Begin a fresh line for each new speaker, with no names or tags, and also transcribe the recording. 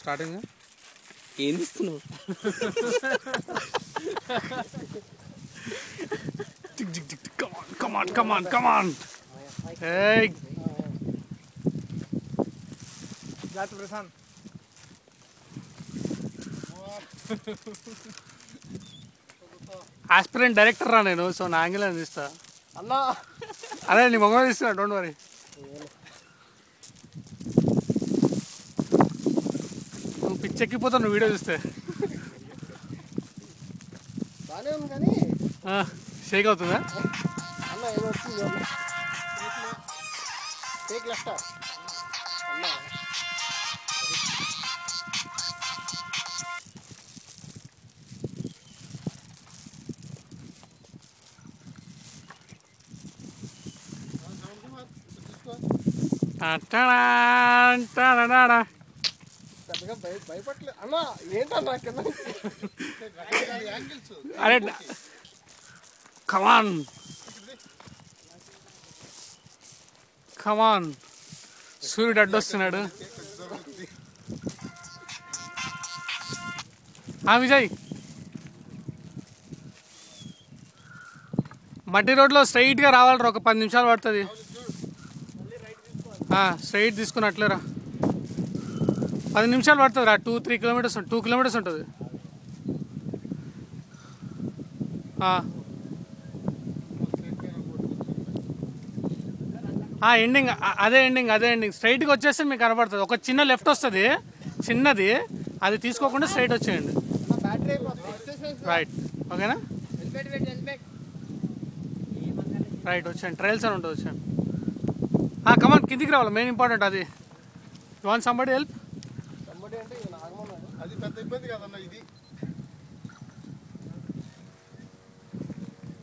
Starting
ఏం ఇస్తున్నావు?
కమాన్
జాతర ప్రశాంత్
ఆస్పిరెంట్ డైరెక్టర్ రా నేను. సో నా యాంగిల్ అని తీస్తా
అన్నా.
అదే నీ మొగ తీస్తున్నా, డోంట్ వరీ. నువ్వు పిచ్చెక్కిపోతావు నువ్వు వీడియో చూస్తే.
బాగానే ఉంది కానీ
షేక్ అవుతుందా?
అన్న ఏదో వచ్చింది టేక్ లెఫ్ట్ అన్న. పెద్దగా భయపడలేదు అన్న. ఏంటన్నా కింద
అరే కమాన్ కమాన్. సూర్యుడు అడ్డొస్తున్నాడు. విజయ్ మట్టి రోడ్లో స్ట్రైట్గా రావాలరా, ఒక 10 నిమిషాలు పడుతుంది. స్ట్రైట్ తీసుకున్నట్లేరా, 10 నిమిషాలు పడుతుంది రా. 2-3 కిలోమీటర్స్ 2 కిలోమీటర్స్ ఉంటుంది. ఎండింగ్ అదే ఎండింగ్ స్ట్రైట్గా వచ్చేస్తే మీకు కనబడుతుంది. ఒక చిన్న లెఫ్ట్ వస్తుంది చిన్నది, అది తీసుకోకుండా స్ట్రైట్ వచ్చేయండి. రైట్ ఓకేనా? రైట్ వచ్చేయండి. ట్రయల్స్ అని ఉంటుంది, వచ్చేయండి. కమాన్ కిందికి రావాలి, మెయిన్ ఇంపార్టెంట్ అది. You want somebody help?
Somebody అంటే అది పెద్ద ఇబ్బంది కదన్న ఇది.